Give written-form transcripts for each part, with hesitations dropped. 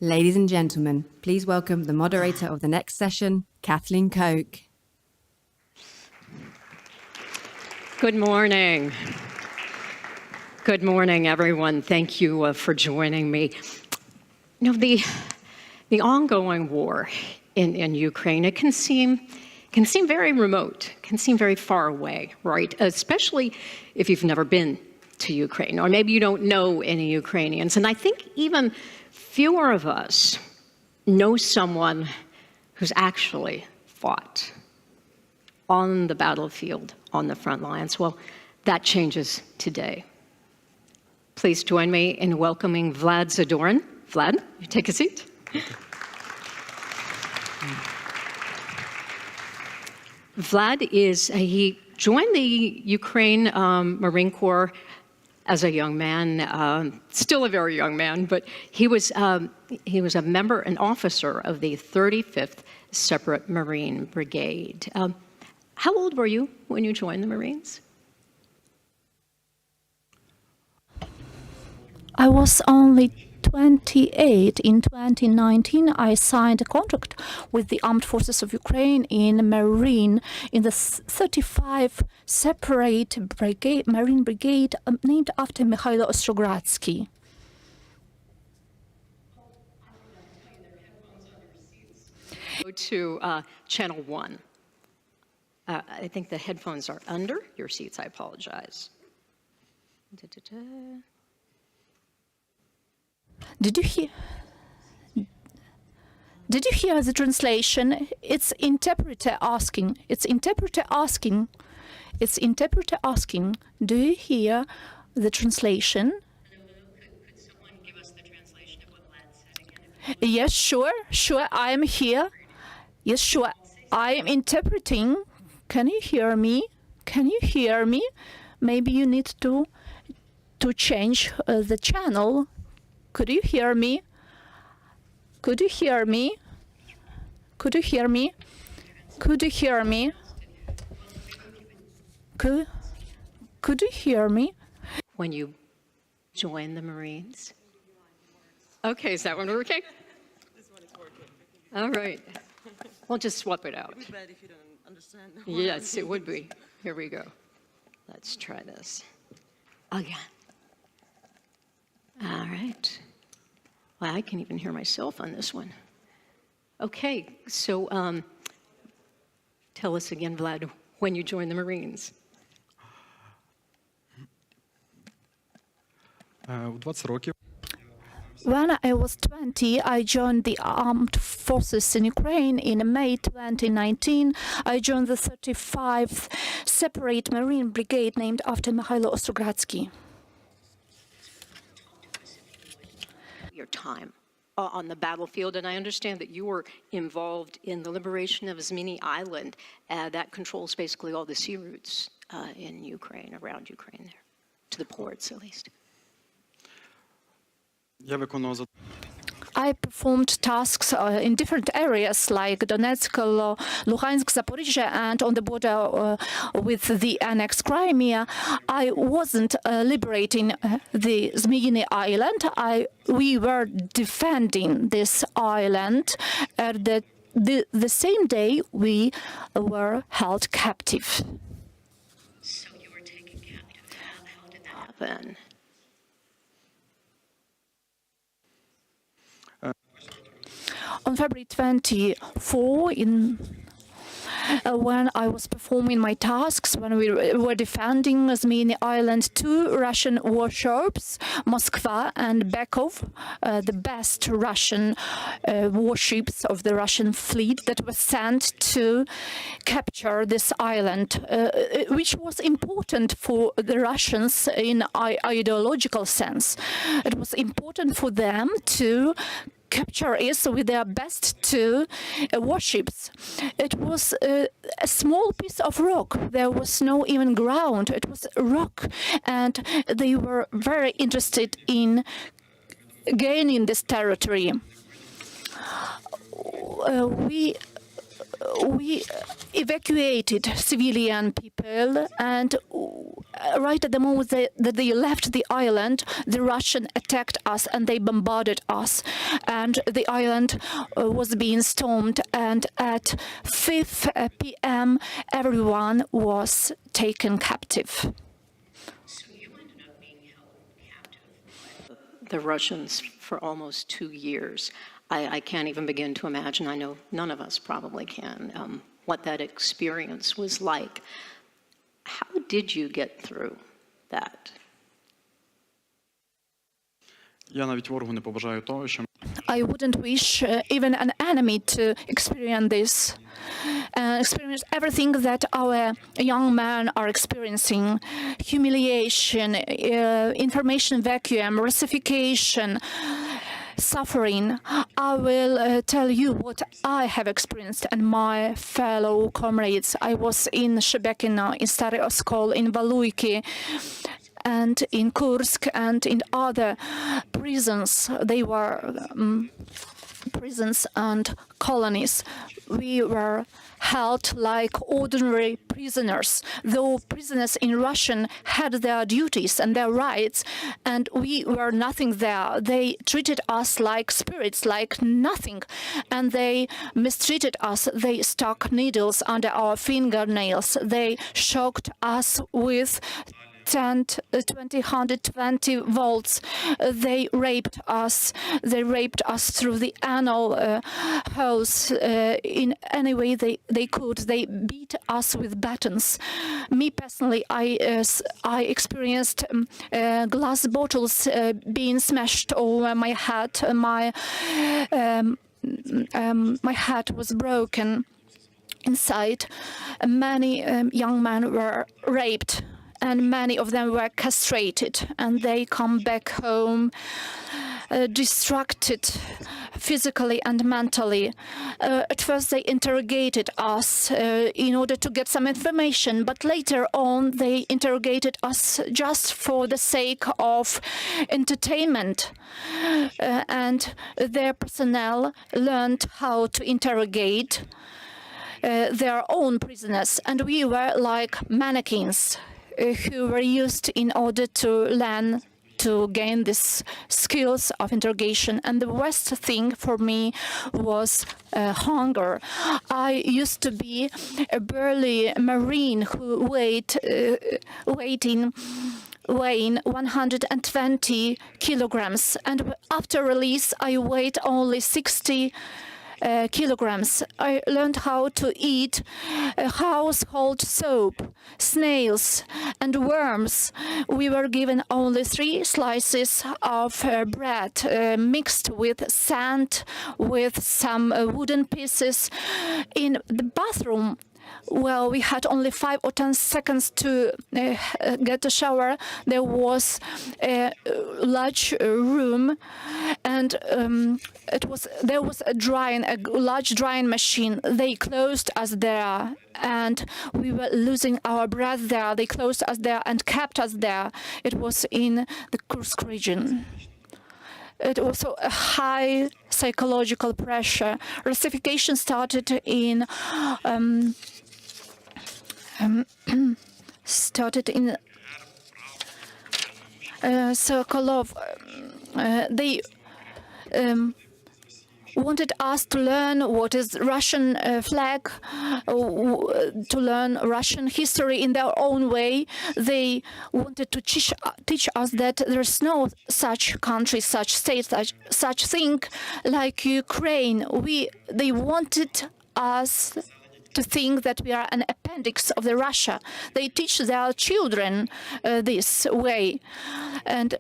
Ladies and gentlemen, please welcome the moderator of the next session, Kathleen Koch. Good morning. Good morning, everyone. Thank you for joining me. You know, the ongoing war in Ukraine, it can seem very remote, can seem very far away, right? Especially if you've never been to Ukraine, or maybe you don't know any Ukrainians. And I think even fewer of us know someone who's actually fought on the battlefield, on the front lines. Well, that changes today. Please join me in welcoming Vlad Zadorin. Vlad, you take a seat. Vlad he joined the Ukraine Marine Corps as a young man, still a very young man, but he was a member, an officer of the 35th Separate Marine Brigade. How old were you when you joined the Marines? I was only 28. In 2019, I signed a contract with the Armed Forces of Ukraine in Marine, in the 35 separate brigade, Marine Brigade, named after Mikhailo Ostrogradsky. Go to channel 1. I think the headphones are under your seats. I apologize. Da-da-da. Did you hear? Did you hear the translation? It's interpreter asking. It's interpreter asking. It's interpreter asking. Do you hear the translation? Could someone give us the translation of what Vlad said again? Yes, sure. I am here. Yes, sure. I am interpreting. Can you hear me? Can you hear me? Maybe you need to change the channel. Could you hear me? Could you hear me? Could you hear me? Could you hear me? Could you hear me? When you join the Marines. Okay, is that one working? This one is working. All right. We'll just swap it out. It'd be bad if you don't understand. Yes, it would be. Here we go. Let's try this again. All right. Well, I can even hear myself on this one. Okay, so tell us again, Vlad, when you joined the Marines. У 20 років When I was 20, I joined the armed forces in Ukraine. In May 2019, I joined the 35th separate Marine Brigade named after Mikhailo Ostrogradsky. Your time on the battlefield, and I understand that you were involved in the liberation of Zmini Island. That controls basically all the sea routes in Ukraine, around Ukraine there, to the ports at least. я виконував I performed tasks in different areas like Donetsk, Luhansk, Zaporizhzhia, and on the border with the annexed Crimea. I wasn't liberating the Zmyiny Island. We were defending this island. At the same day, we were held captive. So you were taken captive. How did that happen? On February 24, when I was performing my tasks, when we were defending Zmyiny Island, two Russian warships, Moskva and Bekov, the best Russian warships of the Russian fleet that were sent to capture this island, which was important for the Russians in ideological sense. It was important for them to capture is with their best two warships. It was a small piece of rock. There was no even ground. It was rock. And they were very interested in gaining this territory. We evacuated civilian people, and right at the moment that they left the island, the Russians attacked us and they bombarded us, and the island was being stormed, and at 5 p.m. everyone was taken captive. So you ended up being held captive by the Russians for almost 2 years. I can't even begin to imagine, I know none of us probably can, what that experience was like. How did you get through that? Я навіть ворогу не побажаю того, що I wouldn't wish even an enemy to experience this, experience everything that our young men are experiencing: humiliation, information vacuum, Russification, suffering. I will tell you what I have experienced and my fellow comrades. I was in Shebekino, in Stary Oskol, in Valuyki, and in Kursk, and in other prisons. They were prisons and colonies. We were held like ordinary prisoners, though prisoners in Russian had their duties and their rights, and we were nothing there. They treated us like spirits, like nothing, and they mistreated us. They stuck needles under our fingernails. They shocked us with 120 volts. They raped us. They raped us through the anal hose in any way they could. They beat us with batons. Me personally, I experienced glass bottles being smashed over my head. My head was broken. Inside, many young men were raped, and many of them were castrated, and they come back home distracted physically and mentally. At first they interrogated us in order to get some information, but later on they interrogated us just for the sake of entertainment. And their personnel learned how to interrogate their own prisoners, and we were like mannequins who were used in order to learn to gain these skills of interrogation. And the worst thing for me was hunger. I used to be a burly marine who weighing 120 kilograms, and after release I weighed only 60 kilograms. I learned how to eat household soap, snails and worms. We were given only 3 slices of bread mixed with sand, with some wooden pieces. In the bathroom, well, we had only 5 or 10 seconds to get a shower. There was a large room, and there was a large drying machine. They closed us there, and we were losing our breath there. They closed us there and kept us there. It was in the Kursk region. It was also a high psychological pressure. Russification started in Sokolov. They wanted us to learn what is Russian flag, to learn Russian history in their own way. They wanted to teach us that there's no such country, such state, such thing like Ukraine. They wanted us to think that we are an appendix of the Russia. They teach their children this way. And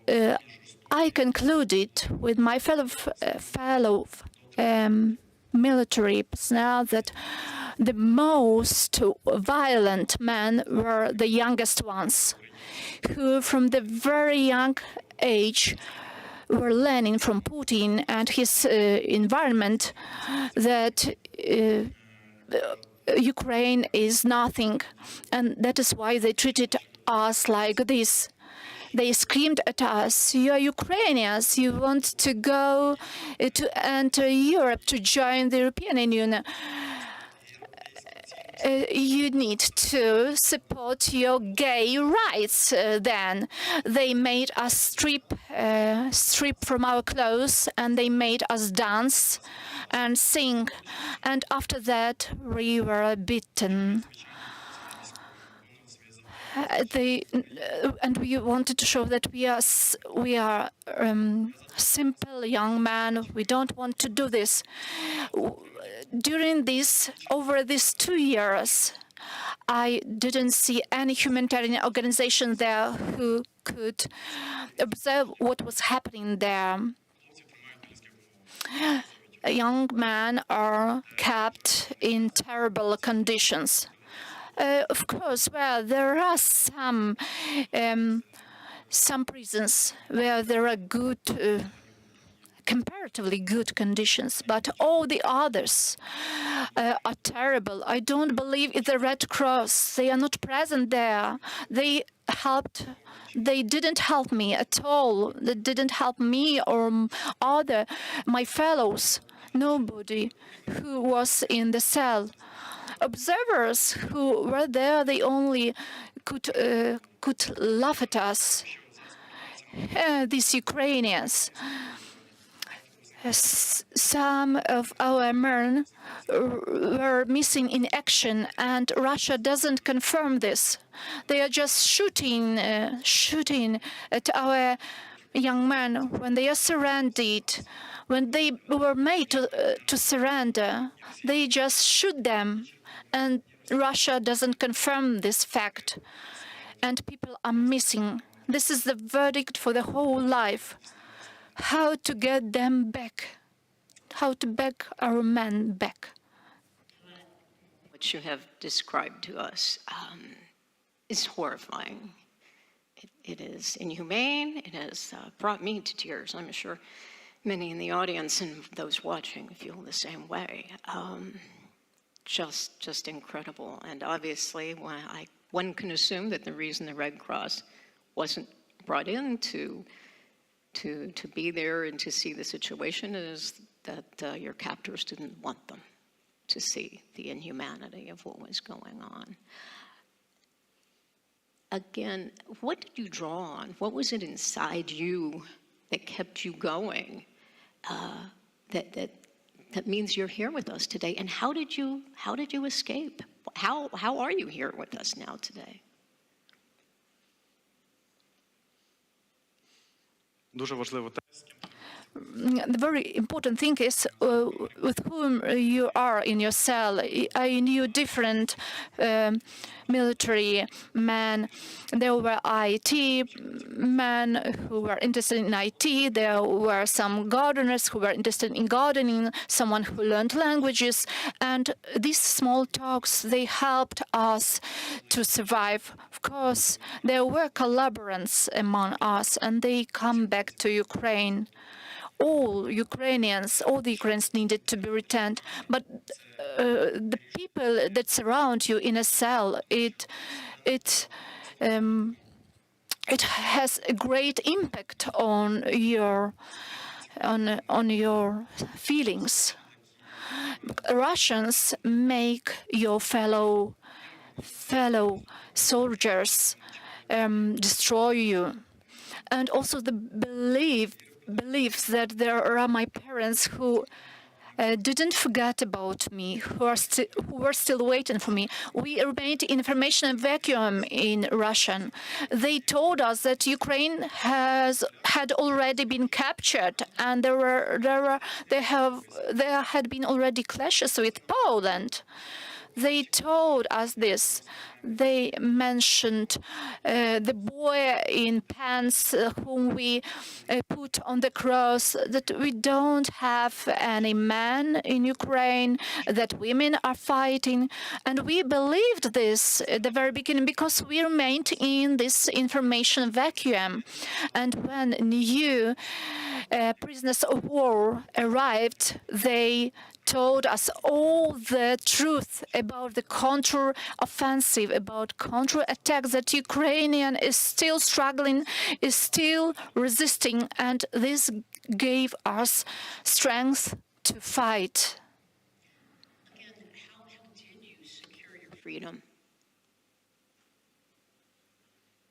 I concluded with my fellow military personnel that the most violent men were the youngest ones, who from the very young age were learning from Putin and his environment that Ukraine is nothing, and that is why they treated us like this. They screamed at us, "You are Ukrainians, you want to go to enter Europe, to join the European Union. You need to support your gay rights." Then they made us strip from our clothes, and they made us dance and sing, and after that we were beaten. And we wanted to show that we are simple young men. We don't want to do this. Over these 2 years, I didn't see any humanitarian organization there who could observe what was happening there. Young men are kept in terrible conditions. Of course, well, there are some prisons where there are good, comparatively good conditions, but all the others are terrible. I don't believe in the Red Cross. They are not present there. They didn't help me at all. They didn't help me or my fellows. Nobody who was in the cell. Observers who were there, they only could laugh at us. These Ukrainians. Some of our men were missing in action, and Russia doesn't confirm this. They are just shooting at our young men when they are surrendered. When they were made to surrender, they just shoot them, and Russia doesn't confirm this fact. And people are missing. This is the verdict for the whole life. How to get them back? How to back our men back? What you have described to us is horrifying. It is inhumane. It has brought me to tears. I'm sure many in the audience and those watching feel the same way. Just incredible. And obviously, one can assume that the reason the Red Cross wasn't brought in to be there and to see the situation is that your captors didn't want them to see the inhumanity of what was going on. Again, what did you draw on? What was it inside you that kept you going? That means you're here with us today. And how did you escape? How are you here with us now today? Дуже важливо те, The very important thing is with whom you are in your cell. I knew different military men. There were IT men who were interested in IT. There were some gardeners who were interested in gardening, someone who learned languages. And these small talks, they helped us to survive. Of course, there were collaborators among us, and they come back to Ukraine. All the Ukrainians needed to be returned. But the people that surround you in a cell, it has a great impact on your feelings. Russians make your fellow soldiers destroy you, and also the beliefs that there are my parents who didn't forget about me, who were still waiting for me. We remained in information vacuum in Russian. They told us that Ukraine had already been captured, and there had been already clashes with Poland. They told us this. They mentioned the boy in pants whom we put on the cross, that we don't have any men in Ukraine, that women are fighting. And we believed this at the very beginning because we remained in this information vacuum. And when new prisoners of war arrived, they told us all the truth about the counter-offensive, about counter-attacks, that Ukrainian is still struggling, is still resisting, and this gave us strength to fight. Again, how did you secure your freedom?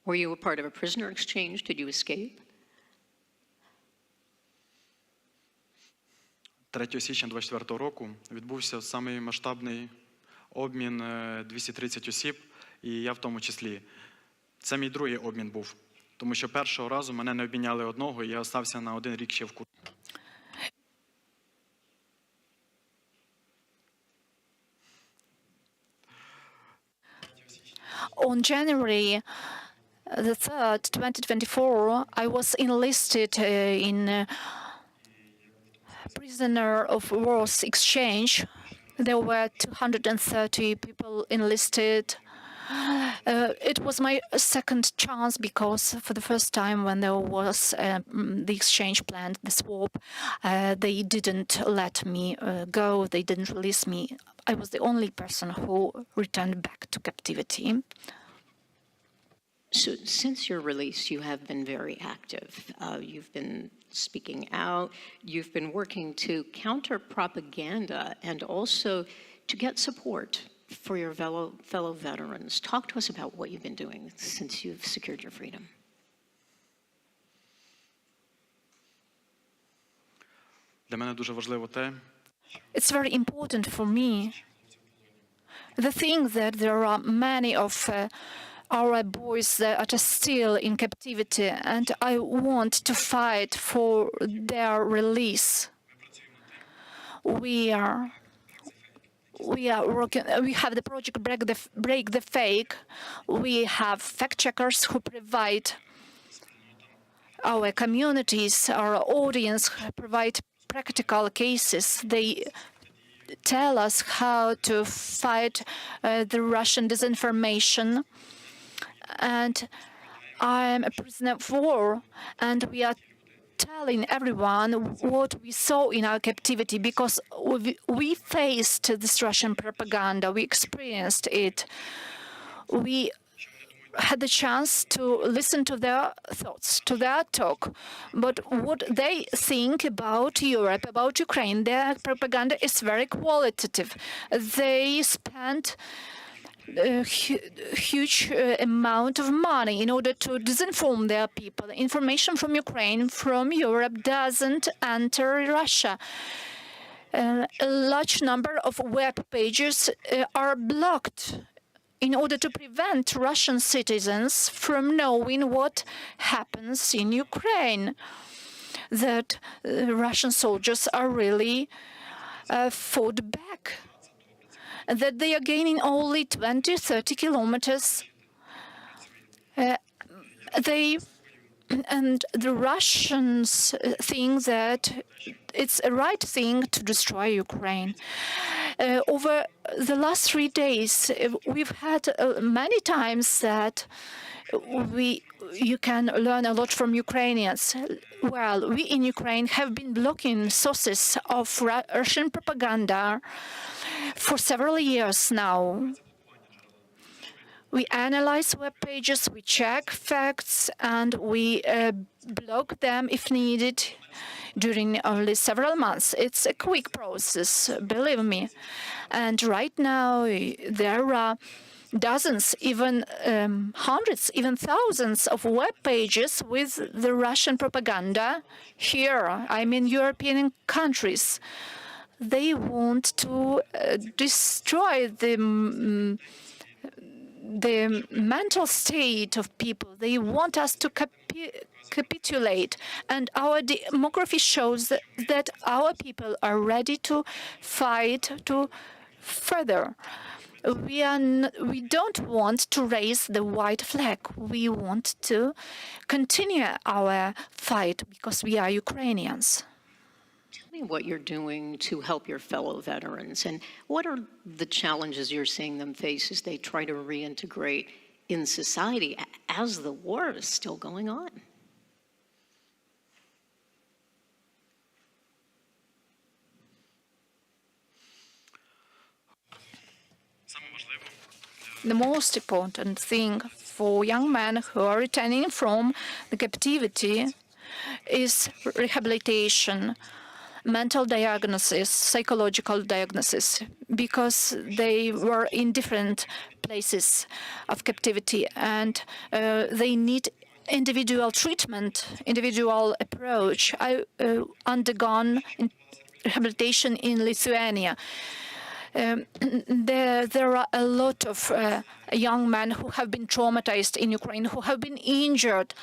Were you a part of a prisoner exchange? Did you escape? 3 січня 24 року відбувся самий масштабний обмін 230 осіб, і я в тому числі. Це мій другий обмін був, тому що першого разу мене не обміняли одного, і я залишився на 1 рік ще в Курску. On January the 3rd, 2024, I was enlisted in prisoner of war's exchange. There were 230 people enlisted. It was my second chance because for the first time when there was the exchange plan, the swap, they didn't let me go, they didn't release me. I was the only person who returned back to captivity. So since your release, you have been very active. You've been speaking out. You've been working to counter propaganda and also to get support for your fellow veterans. Talk to us about what you've been doing since you've secured your freedom. Для мене дуже важливо те, It's very important for me. The thing that there are many of our boys that are still in captivity, and I want to fight for their release. We are working. We have the project Break the Fake. We have fact checkers who provide our communities, our audience, provide practical cases. They tell us how to fight the Russian disinformation. And I'm a prisoner of war, and we are telling everyone what we saw in our captivity, because we faced this Russian propaganda, we experienced it. We had the chance to listen to their thoughts, to their talk, but what they think about Europe, about Ukraine, their propaganda is very qualitative. They spent a huge amount of money in order to disinform their people. Information from Ukraine, from Europe, doesn't enter Russia. A large number of web pages are blocked in order to prevent Russian citizens from knowing what happens in Ukraine, that Russian soldiers are really fought back, that they are gaining only 20-30 kilometers. And the Russians think that it's a right thing to destroy Ukraine. Over the last 3 days, we've had many times that you can learn a lot from Ukrainians. Well, we in Ukraine have been blocking sources of Russian propaganda for several years now. We analyze web pages, we check facts, and we block them if needed during only several months. It's a quick process, believe me. And right now, there are dozens, even hundreds, even thousands of web pages with the Russian propaganda here, I mean European countries. They want to destroy the mental state of people. They want us to capitulate. And our demography shows that our people are ready to fight to further. We don't want to raise the white flag. We want to continue our fight because we are Ukrainians. Tell me what you're doing to help your fellow veterans, and what are the challenges you're seeing them face as they try to reintegrate in society as the war is still going on? The most important thing for young men who are returning from the captivity is rehabilitation, mental diagnosis, psychological diagnosis, because they were in different places of captivity, and they need individual treatment, individual approach. I undergone rehabilitation in Lithuania. There are a lot of young men who have been traumatized in Ukraine, who have been injured,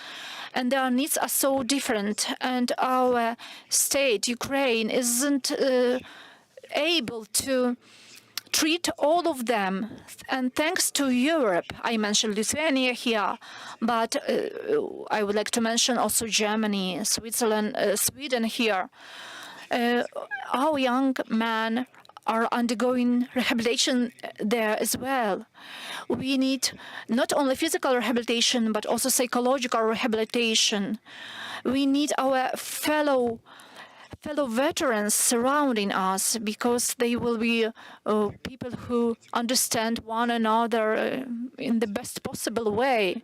and their needs are so different. And our state, Ukraine, isn't able to treat all of them. And thanks to Europe, I mentioned Lithuania here, but I would like to mention also Germany, Switzerland, Sweden here. Our young men are undergoing rehabilitation there as well. We need not only physical rehabilitation, but also psychological rehabilitation. We need our fellow veterans surrounding us, because they will be people who understand one another in the best possible way.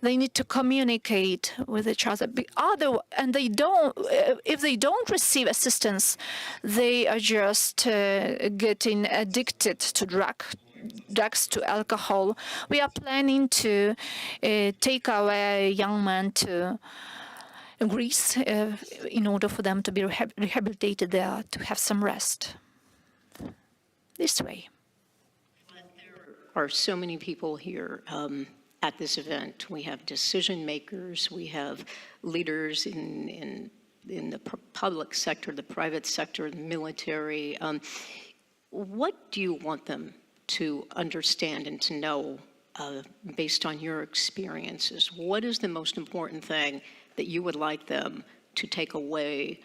They need to communicate with each other. And if they don't receive assistance, they are just getting addicted to drugs, to alcohol. We are planning to take our young men to Greece in order for them to be rehabilitated there, to have some rest. This way. There are so many people here at this event. We have decision makers, we have leaders in the public sector, the private sector, the military. What do you want them to understand and to know based on your experiences? What is the most important thing that you would like them to take away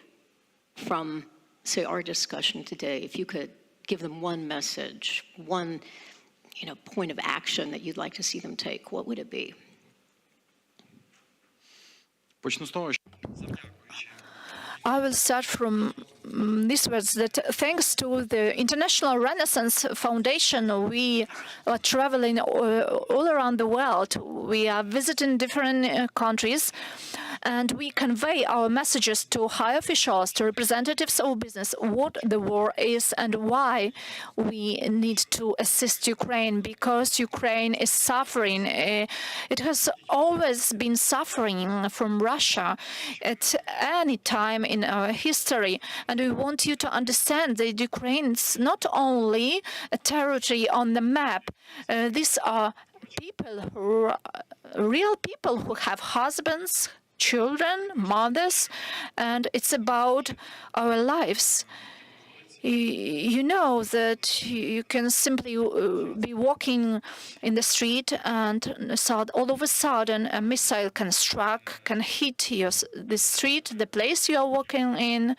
from, say, our discussion today? If you could give them one message, one point of action that you'd like to see them take, what would it be? Почну з того, що I will start from these words that thanks to the International Renaissance Foundation, we are traveling all around the world. We are visiting different countries, and we convey our messages to high officials, to representatives of business, what the war is and why we need to assist Ukraine, because Ukraine is suffering. It has always been suffering from Russia at any time in our history. And we want you to understand that Ukraine is not only a territory on the map. These are people, real people who have husbands, children, mothers, and it's about our lives. You know that you can simply be walking in the street and all of a sudden a missile can strike, can hit the street, the place you are walking in.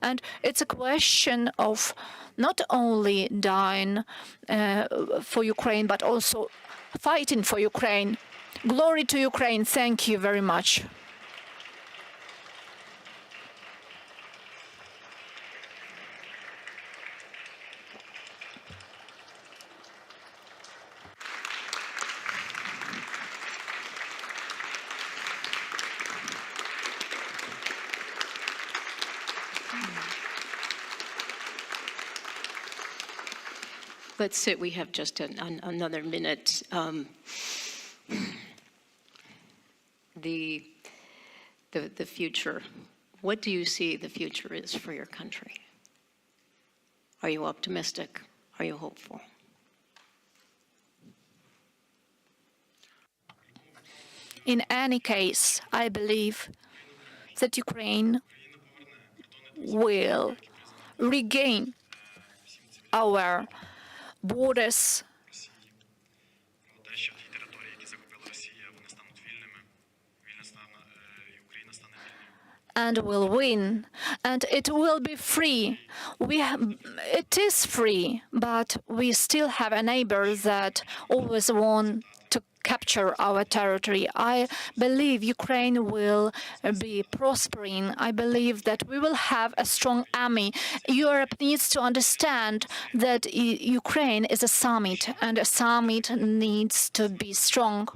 And it's a question of not only dying for Ukraine, but also fighting for Ukraine. Glory to Ukraine. Thank you very much. Let's sit. We have just another minute. The future. What do you see the future is for your country? Are you optimistic? Are you hopeful? In any case, I believe that Ukraine will regain our borders and will win, and it will be free. It is free, but we still have a neighbor that always want to capture our territory. I believe Ukraine will be prospering. I believe that we will have a strong army. Europe needs to understand that Ukraine is a summit, and a summit needs to be strong.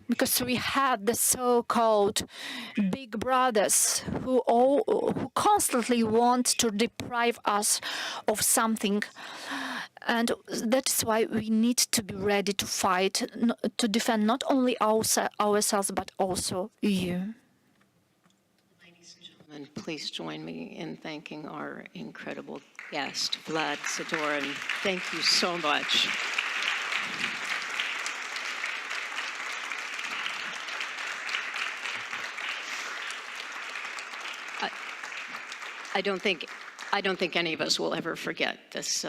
Because we have the so-called big brothers who constantly want to deprive us of something. And that's why we need to be ready to fight, to defend not only ourselves, but also you. Ladies and gentlemen, please join me in thanking our incredible guest, Vlad Zadorin. Thank you so much. I don't think any of us will ever forget this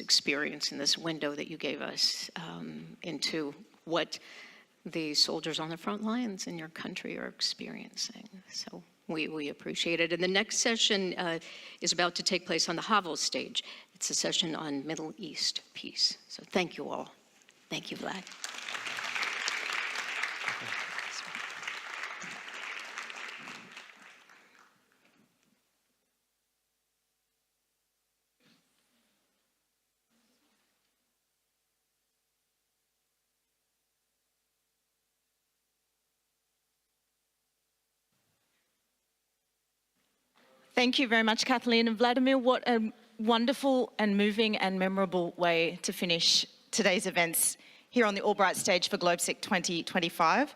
experience and this window that you gave us into what the soldiers on the front lines in your country are experiencing. So we appreciate it. And the next session is about to take place on the Havel stage. It's a session on Middle East peace. So thank you all. Thank you, Vlad. Thank you very much, Kathleen and Vladimir. What a wonderful and moving and memorable way to finish today's events here on the Albright stage for GLOBSEC 2025.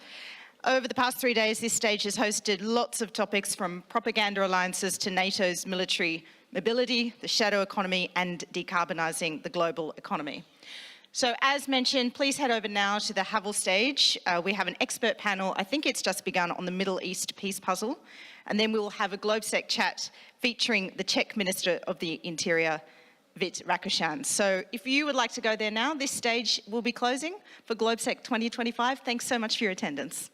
Over the past 3 days, this stage has hosted lots of topics from propaganda alliances to NATO's military mobility, the shadow economy, and decarbonising the global economy. So as mentioned, please head over now to the Havel stage. We have an expert panel, I think it's just begun, on the Middle East peace puzzle. And then we will have a GLOBSEC chat featuring the Czech Minister of the Interior, Vít Rakušan. So if you would like to go there now, this stage will be closing for GLOBSEC 2025. Thanks so much for your attendance.